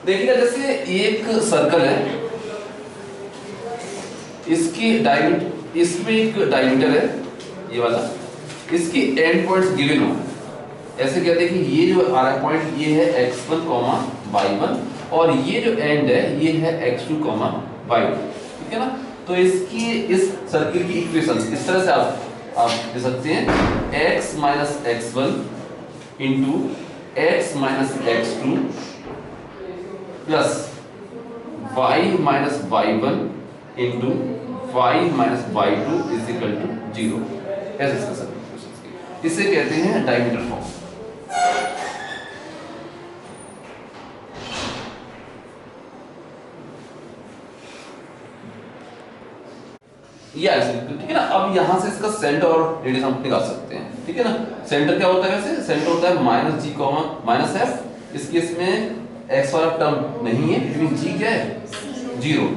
देखिएगा जैसे एक सर्कल है, इसकी डायमीटर, इसमें एक डायमीटर है ये वाला, इसकी एंड पॉइंट्स गिवन हो, ऐसे कहते हैं कि ये जो आ रहा है पॉइंट ये है x1, y1 और ये जो एंड है ये है x2, y2, ठीक है ना। तो इसकी इस सर्किल की इक्वेशन इस तरह से आप दे सकते हैं x minus x1 into x minus x2 plus y minus y1 into y minus y2 is equal to 0। ऐसे इसका सर्किल, इसे कहते हैं डायमीटर फॉर्म। या ठीक है ना। अब यहां से इसका सेंटर और रेडियस हम निकाल सकते हैं, ठीक है ना। सेंटर क्या होता है, वैसे सेंटर होता है माइनस जी माइनस एफ। इस केस में एक्स वाला टर्म नहीं है, क्योंकि जी क्या है 0,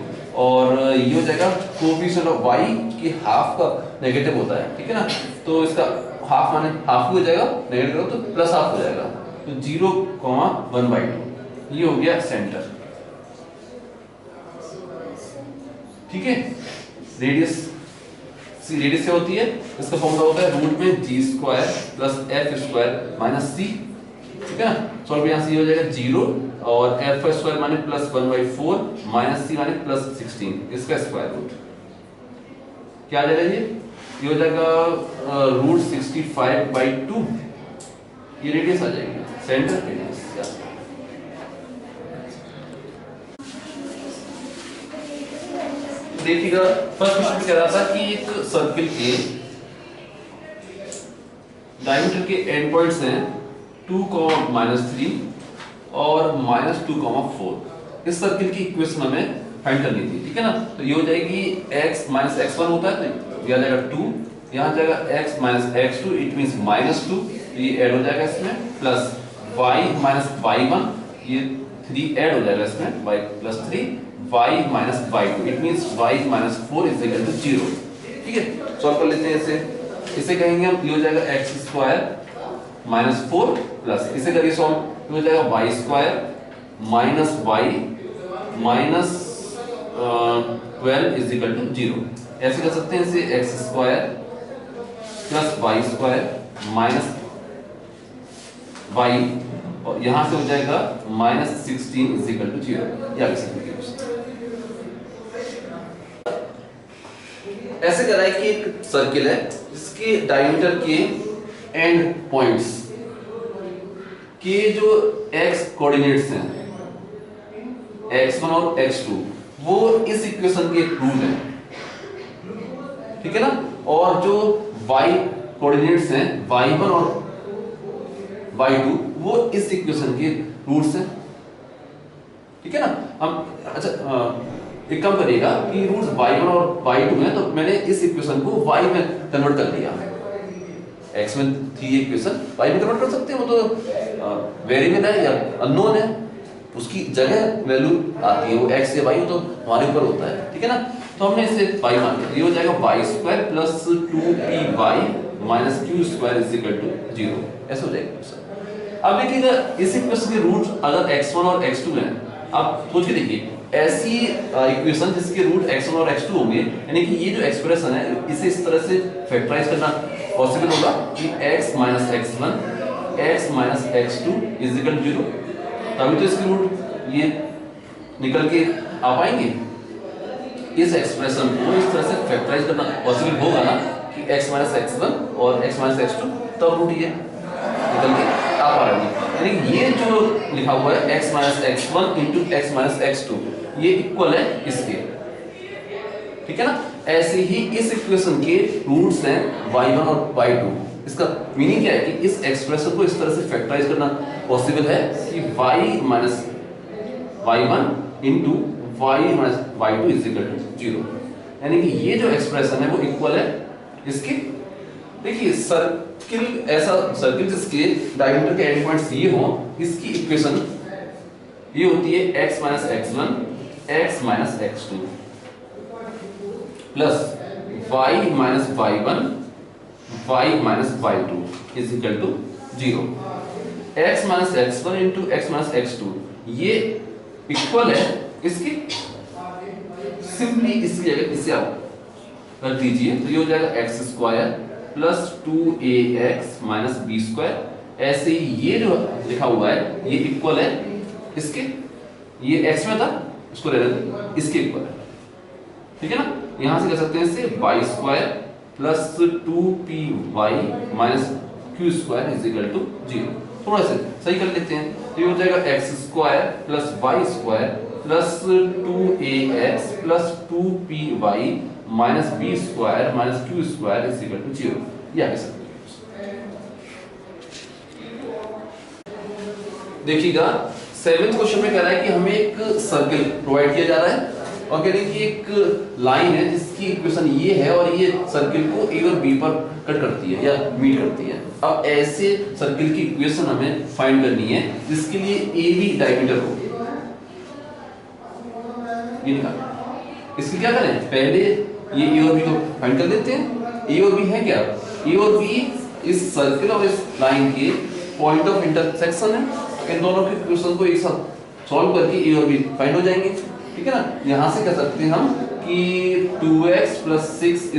और ये हो जाएगा कोएफिशिएंट ऑफ y की हाफ का नेगेटिव होता है, ठीक है ना। तो इसका हाफ माने हाफ हो जाएगा, नेगेटिव हो तो प्लस हाफ हो जाएगा, तो 0,1/2 ये हो गया सेंटर, ठीक है। रेडियस रेडियस क्या होती है, इसका फॉर्मूला होता है रूट में g square plus f square minus c, ठीक है ना। सॉल्व यहाँ से हो जाएगा 0 और एफ स्क्वायर माने प्लस 1/4 माइनस सी माने प्लस 16, इसका स्क्वायर रूट क्या आ जाएगा, ये हो जाएगा रूट 65/2, ये रेडियस आ जाएगी, सेंटर रेडियस। देखिएगा फर्स्ट क्वेश्चन कह रहा था कि एक सर्किल के डायमीटर के एंड पॉइंट्स हैं 2, -3 और -2, 4। इस सर्किल की इक्वेशन हमें फाइंड करनी थी, ठीक है ना। तो ये हो जाएगी x माइनस x1 होता है तो ये आ जाएगा 2, यहाँ जाएगा x minus x2 it means -2, तो ये ऐड हो जाएगा इसमें, प्लस y माइनस y1 ये 3 ऐड हो जाएगा इसमें, y plus 3 y minus y2 it means y minus 4 is equal to 0, ठीक है। सॉल्व कर लेते हैं इसे कहेंगे हम, ये हो जाएगा x स्क्वायर माइनस 4 प्लस इसे करिए सॉल्व, तो हो जाएगा y square minus y minus 12 is equal to 0। ऐसे कर सकते हैं इसे x square plus y square minus y और यहां से हो जाएगा -16 इज इक्वल टू 0। या ऐसे करा है कि एक सर्किल है जिसके डायमीटर के एंड पॉइंट्स के जो x कोऑर्डिनेट्स हैं x1 और x2 वो इस इक्वेशन के रूट है, ठीक है ना। और जो y कोऑर्डिनेट्स हैं y1 और y2 वो इस इक्वेशन के रूट्स हैं, ठीक है ना। हम अच्छा एक काम करिएगा कि रूट्स y1 और y2 हैं, तो मैंने इस इक्वेशन को y में कन्वर्ट कर दिया। x में थी इक्वेशन, y में कन्वर्ट कर सकते हैं, वो तो वेरिएबल है या अननोन है, उसकी जगह वैल्यू आती है, वो x या y तो हमारे ऊपर होता है, ठीक है ना। तो हमने इसे y मान लिया, ये हो जाएगा y square plus 2py minus q square is equal to 0, ऐसे हो जाएगा। अब देखिएगा इस इक्वेशन के रूट्स अगर x1 और x2 हैं, आप सोच के देखिए ऐसी इक्वेशन जिसके रूट x1 और x2 होंगे, यानी कि ये जो एक्सप्रेशन है इसे इस तरह से फैक्टराइज करना पॉसिबल होगा कि x minus x1 x minus x2 is equal to 0, तभी तो इसके रूट ये निकल के आ पाएंगे। इस एक्सप्रेशन को इस तरह से फैक्टराइज करना पॉसिबल होगा ना कि x माइनस x1 और x माइनस x2, तब रूट ये निकल के आ पा रहा है। यानी ये जो लिखा हुआ है x minus x1 into x minus x2 ये इक्वल है इसके, ठीक है ना। ऐसे ही इस इक्वेशन के रूट्स हैं y1 और y2। इसका मीनिंग क्या है कि इस एक्सप्रेशन को इस तरह से फैक्टराइज करना पॉसिबल है कि y minus y1 into y minus y2 is equal to 0, यानी कि ये जो एक्सप्रेशन है वो इक्वल है इसके। देखिए सर्किल, ऐसा सर्किल जिसके डायमीटर के एंड पॉइंट्स ये हो, इसकी इक्वेशन ये होती है x minus x1 x minus x2 plus y minus y1 y minus y2 is equal to 0। x minus x1 into x minus x2 ये इक्वल है इसकी, सिंपली इसकी जगह इसे आप कर दीजिए तो ये हो जाएगा x square plus 2ax minus b square. ऐसे ही ये जो लिखा हुआ है ये इक्वल है इसके, ये एक्स में था इसको रहने दो, इसके इक्वल है, ठीक है ना। यहां से कह सकते हैं इसे y square plus 2py minus q square is equal to 0। थोड़ा सा सही कर लेते हैं तो ये हो जाएगा x square plus y square plus 2ax plus 2py minus b square minus q square is equal to 0। ये आगे सकते हैं। देखिएगा 7th क्वेश्चन में कह रहा है कि हमें एक सर्कल प्रोवाइड किया जा रहा है और कह रहे हैं कि एक लाइन है जिसकी इक्वेशन ये है और ये सर्कल को ए और बी पर कट करती है या मीट करती है। अब ऐसे सर्कल की इक्वेशन हमें फाइंड करनी है जिसके लिए ए बी डायमीटर हो, ये निकालना। इसके क्या करें, पहले ये ए और बी को फाइंड कर लेते हैं। ए और बी है क्या, ए और बी इस सर्कल और इस लाइन के पॉइंट ऑफ इंटरसेक्शन है। इन दोनों की इक्वेशन को एक साथ सॉल्व करके ए और बी फाइंड हो जाएंगे, ठीक है ना। यहां से कह सकते हैं हम कि 2x + 6 =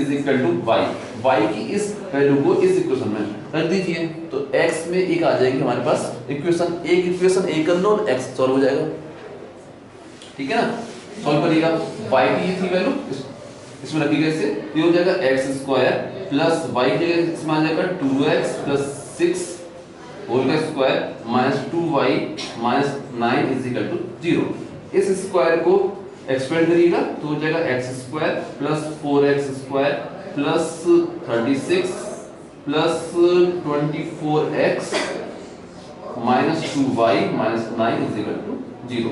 y, y की इस वैल्यू को इस इक्वेशन में रख दीजिए तो x में एक आ जाएगी हमारे पास इक्वेशन, एक इक्वेशन एक कर लो x सॉल्व हो जाएगा, ठीक है ना। सॉल्व करिएगा, y की ये थी वैल्यू इसमें रखिएगा, इसे ये हो जाएगा x² प्लस y की जगह इसमें आ जाएगा 2x + 6 होल का स्क्वायर माइनस 2y माइनस 9 = 0। इस स्क्वायर को एक्सपेंड करिएगा तो हो जाएगा x² plus 4x² plus 36 plus 24x minus 2y minus 9 = 0।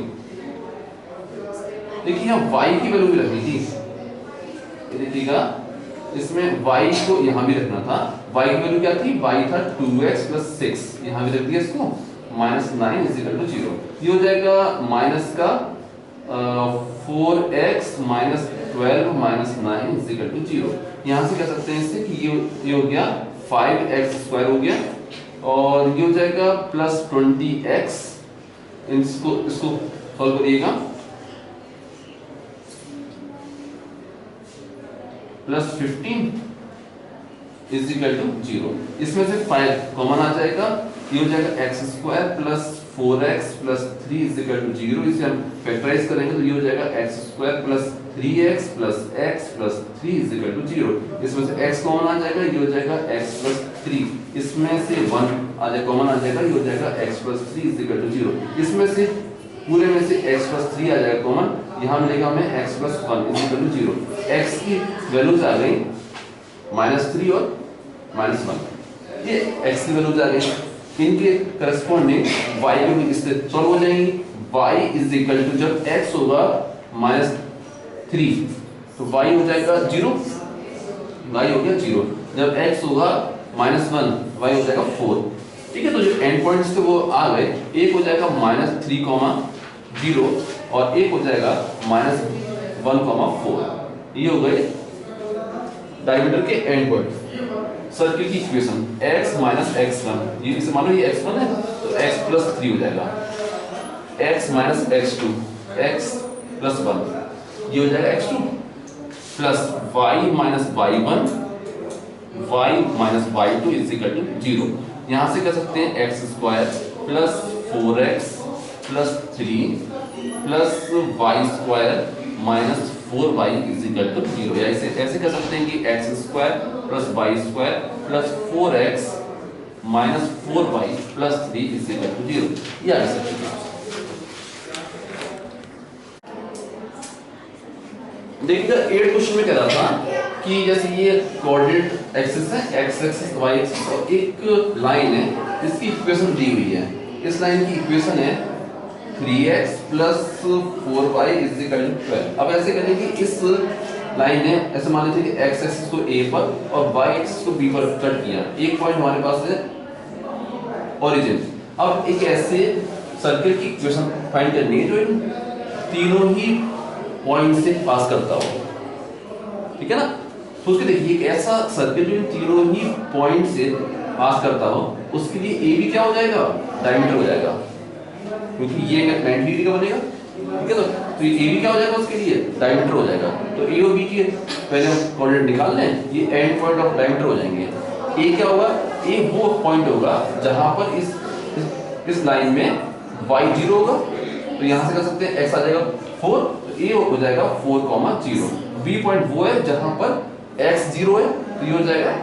देखिए यहाँ y की वैल्यू भी रखनी थी, देखिएगा इसमें y को यहाँ भी रखना था। y की वैल्यू क्या थी, y था 2x + 6, यहाँ भी रख दिया इसको माइनस 9 = 0। ये हो जाएगा माइनस का 4x माइनस 12 माइनस 9 = 0। यहाँ से कह सकते हैं इससे कि ये हो गया 5x² हो गया और ये हो जाएगा प्लस 20x, इसको सॉल्व करिएगा प्लस 15 = 0। इसमें से 5 कॉमन आ जाएगा, ये हो जाएगा x² प्लस 4x प्लस 3 = 0। इसे हम फैक्टराइज करेंगे तो ये हो जाएगा x² plus 3x plus x plus 3 = 0। इसमें से x कॉमन आ जाएगा, ये हो जाएगा x प्लस 3, इसमें से 1 आ जाएगा कॉमन आ जाएगा, ये हो जाएगा x प्लस 3 = 0। इसमें से पूरे में से x प्लस 3 आ जाएगा कॉमन, यहाँ मिलेगा हमें x प्लस 1 = 0। x की वैल्यूज आ गई -3 और -1, ये x की वैल्यूज आ गई। इनके करस्पॉन्डिंग y की भी इससे सॉल्व हो जाएंगी। y = जब x होगा -3 तो y हो जाएगा 0, y हो गया 0। जब x होगा -1 y हो जाएगा 4, ठीक है। तो जो एंड पॉइंट्स थे वो आ गए, एक हो जाएगा -3, 0 और एक हो जाएगा -1, 4। ये हो गए डायमीटर के एंड पॉइंट। सर्किल की इक्वेशन x - x1, ये इसे मानो ये x1 है तो x + 3 हो जाएगा, x - x2 x + 1, ये हो जाएगा x2 plus y - y1 y - y2 = 0। यहाँ से कह सकते हैं x² plus 4x plus 3 plus y² minus 4y = 0। या इसे ऐसे कह सकते हैं कि x² plus y² plus 4x minus 4y plus 3 = 0। ये आ सकते हैं। देखिएगा 8 क्वेश्चन में कह रहा था कि जैसे ये कोऑर्डिनेट एक्सिस है, x एक्सिस y एक्सिस और एक लाइन है जिसकी इक्वेशन दी हुई है। इस लाइन की इक्वेशन है 3x + 4y = 12। अब ऐसे करें कि इस लाइन ने ऐसे मान लीजिए कि x एक्सिस को a पर और y एक्सिस को b पर कट किया, एक पॉइंट हमारे पास है ओरिजिन। अब एक ऐसे सर्किल की इक्वेशन फाइंड करनी है जो इन तीनों ही पॉइंट से पास करता हो, ठीक है ना। सोच के देखिए एक ऐसा सर्किल जो इन तीनों ही पॉइंट से पास करता हो, उसके लिए ए भी क्या हो जाएगा, डायमीटर हो जाएगा, क्योंकि ये 90 डिग्री का बनेगा, ठीक है। तो ये AB क्या हो जाएगा उसके लिए, डायमीटर हो जाएगा। तो A और B की पहले हम कोऑर्डिनेट निकाल लें, ये एंड पॉइंट ऑफ डायमीटर हो जाएंगे। A क्या होगा, A वो पॉइंट होगा जहां पर इस लाइन में y 0 होगा, तो यहां से कर सकते हैं x आ जाएगा 4, तो A हो जाएगा 4,0। B पॉइंट वो है जहां पर x 0 है, तो ये हो जाएगा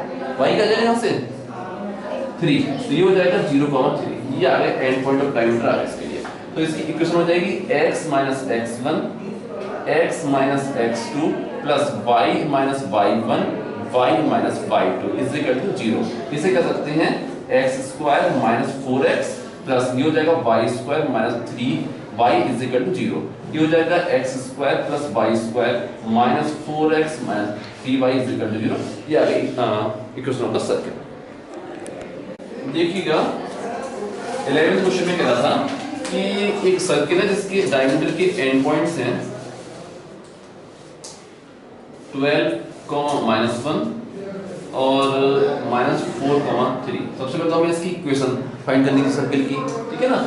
y क्या जाएगा यहां से 3, तो ये हो जाएगा 0,3। ये आ गया एंड पॉइंट ऑफ डायमीटर आ गया इसके लिए। तो इसकी इक्वेशन हो जाएगी x minus x1 x minus x2 plus y minus y1 y minus y2 is equal to 0। इसे कह सकते हैं x square minus 4x plus ये हो जाएगा y square minus 3y is equal to 0। ये हो जाएगा x square plus y square minus 4x minus 3y is equal to 0। ये आ गई इक्वेशन ऑफ द सर्किल। देखिएगा 11वें क्वेश्चन में कह रहा था कि एक सर्किल है जिसके डायमीटर के एंड पॉइंट्स हैं 12,-1 और -4,3। सबसे पहले हमें इसकी इक्वेशन फाइंड करनी है सर्किल की, ठीक है ना।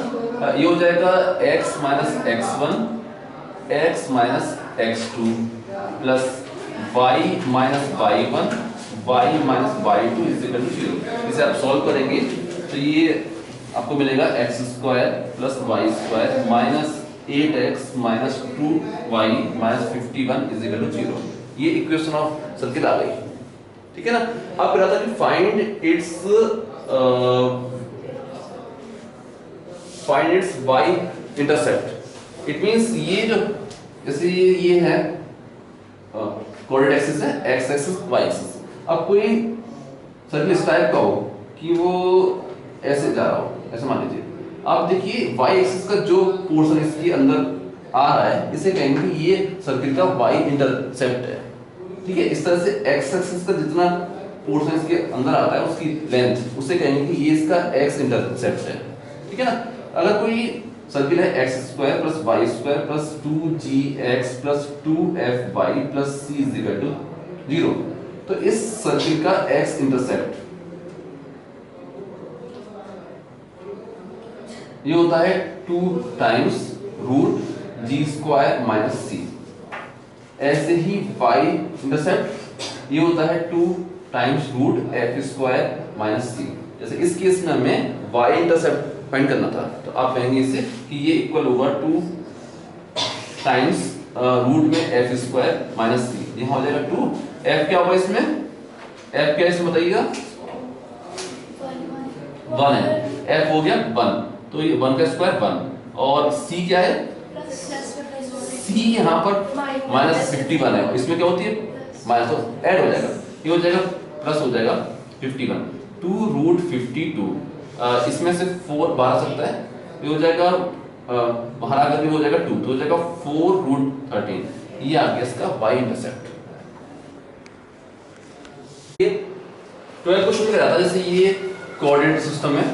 ये हो जाएगा x minus x1 x minus x2 plus y minus y1 y minus y2 is equal to 0। इसे आप सॉल्व करेंगे तो ये आपको मिलेगा x square plus y square minus 8x minus 2y minus 51 is equal to 0। ये इक्वेशन ऑफ सर्किल आ गई, ठीक है ना। अब कह रहा था कि find its y intercept. It means ये जो जैसे ये है कोऑर्डिनेट एक्सिस है, x एक्सिस y एक्सिस। अब कोई सर्किल इस टाइप का हो कि वो ऐसे जा रहा हो, ऐसे मान लीजिए। आप देखिए y एक्सिस का जो पोर्शन इसके अंदर आ रहा है इसे कहेंगे कि ये सर्किल का y इंटरसेप्ट है, ठीक है। इस तरह से x एक्सिस का जितना पोर्शन इसके अंदर आता है उसकी लेंथ, उसे कहेंगे कि ये इसका x इंटरसेप्ट है, ठीक है ना। अगर कोई सर्किल है x square plus y square plus 2gx plus 2fy plus c is equal to 0, तो इस सर्किल का x इंटरसेप्ट ये होता है 2 times root g square minus c. ऐसे ही y इंटरसेप्ट ये होता है 2 times root f square minus c. जैसे इस केस में हमें y इंटरसेप्ट फाइंड करना था, तो आप कहेंगे इसे कि ये इक्वल होगा 2 टाइम्स रूट में एफ स्क्वायर माइनस सी। यहाँ हो जाएगा 2, f क्या होगा इसमें, f क्या इसमें बताइएगा 1 है, f हो गया 1, तो ये 1 का स्क्वायर 1 और c क्या है, c यहाँ पर माइनस 51 है, इसमें क्या होती है माइनस, तो ऐड हो जाएगा, ये हो जाएगा प्लस हो जाएगा 51 2 रूट 52। इसमें से 4 बाहर आ सकता है, ये हो जाएगा बाहर आकर हो जाएगा 2, तो हो जाएगा 4 रूट 13। ये आ गया इसका y इंटरसेप्ट। ये 12 क्वेश्चन में रहता है जैसे ये कोऑर्डिनेट सिस्टम है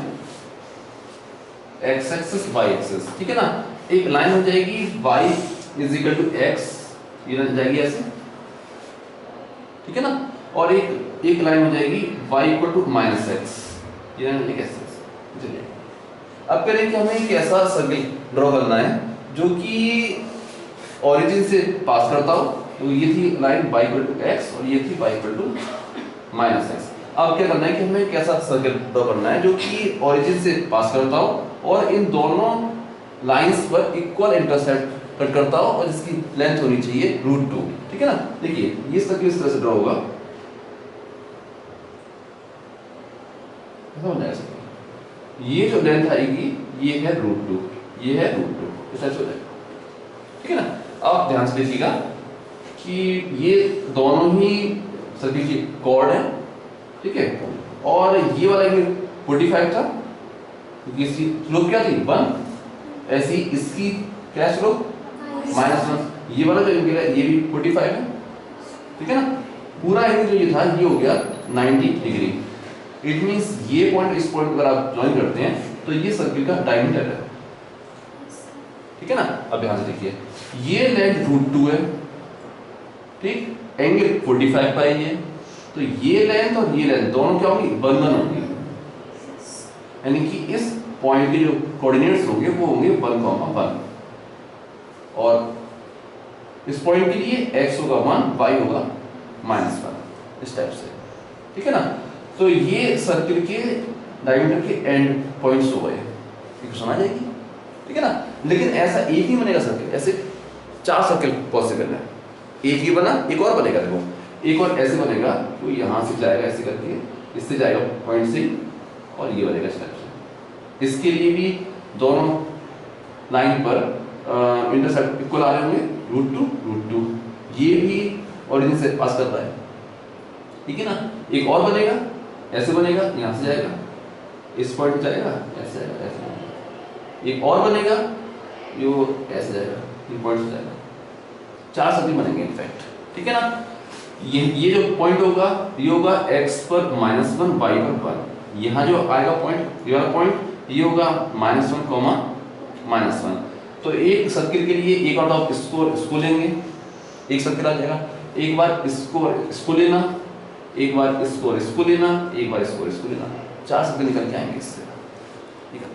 x एक्सिस y एक्सिस, ठीक है ना। एक लाइन हो जाएगी y is equal to x, ये रह जाएगी ऐसे, ठीक है ना। और एक लाइन हो जाएगी y equal to minus x, ये रह जाएगी ऐसे। चलिए अब करें कि हमें एक ऐसा सर्किल ड्रॉ करना है जो कि ओरिजिन से पास करता हो, तो ये थी line y equal to x और ये थी y equal to minus x। अब क्या करना है कि हमें एक ऐसा सर्किल ड्रॉ करना है जो कि ओरिजिन से पास करता हो और इन दोनों लाइंस पर इक्वल इंटरसेप्ट कट करता हो और जिसकी लेंथ होनी चाहिए √2, ठीक है ना। देखिए ये सर्किल इस तरह से ड्रॉ होगा, ऐसा हो जाएगा। ये जो लेंथ आएगी ये है √2, ये है √2, इस तरह से हो जाएगा, ठीक है ना। आप ध्यान से देखिएगा कि ये दोनों ही सर्किल की कॉर्ड है, ठीक है। और ये वाला भी 45 था, इसकी स्लोप क्या थी 1, ऐसी इसकी क्या स्लोप -1। ये वाला जो एंगल है ये भी 45 है, ठीक है ना। पूरा एंगल जो ये था ये हो गया 90 डिग्री। इट मींस ये पॉइंट इस पॉइंट अगर आप ज्वाइन करते हैं तो ये सर्किल का डायमीटर है, ठीक है ना। अब ध्यान से देखिए ये लेंथ √2 है, ठीक, एंगल 45 का है ये, तो ये लेंथ और ये लेंथ दोनों क्या होगी 1 होगी, यानी कि इस पॉइंट के जो कोऑर्डिनेट्स होंगे वो होंगे 1,1 और इस पॉइंट के लिए x होगा 1, y होगा -1, इस टाइप से, ठीक है ना। तो ये सर्किल के डायमीटर के एंड पॉइंट्स हो गए, समझ आ जाएगी, ठीक है ना। लेकिन ऐसा एक ही बनेगा सर्किल, ऐसे 4 सर्किल पॉसिबल है। एक ही बना, एक और बनेगा, देखो एक और ऐसे बनेगा, तो यहाँ से जाएगा ऐसे करके, इससे जाएगा पॉइंट से, और ये बनेगा इस टाइप से। इसके लिए भी दोनों लाइन पर इंटरसेप्ट इक्वल आ रहे होंगे, √2, ये भी ओरिजिन से पास कर रहा है, ठीक है ना। एक और बनेगा, ऐसे बनेगा, यहाँ से जाएगा, इस पॉइंट जाएगा, ऐसे जाएगा, ऐसे जाएगा। एक और बनेगा जो ऐसे जाएगा, ये पॉइंट से जाएगा। 4 सर्किल बनेंगे इनफैक्ट, ठीक है ना। ये जो पॉइंट होगा, ये होगा x पर -1, y पर 1। यहाँ जो आएगा पॉइंट, ये वाला पॉइंट, ये होगा -1, -1। तो एक सर्किल के लिए एक आउट ऑफ इसको लेंगे, एक सर्किल आ जाएगा। एक बार इसको लेना, एक बार इसको लेना, एक बार इसको लेना, 4 सर्किल निकल के आएंगे इससे, ठीक है।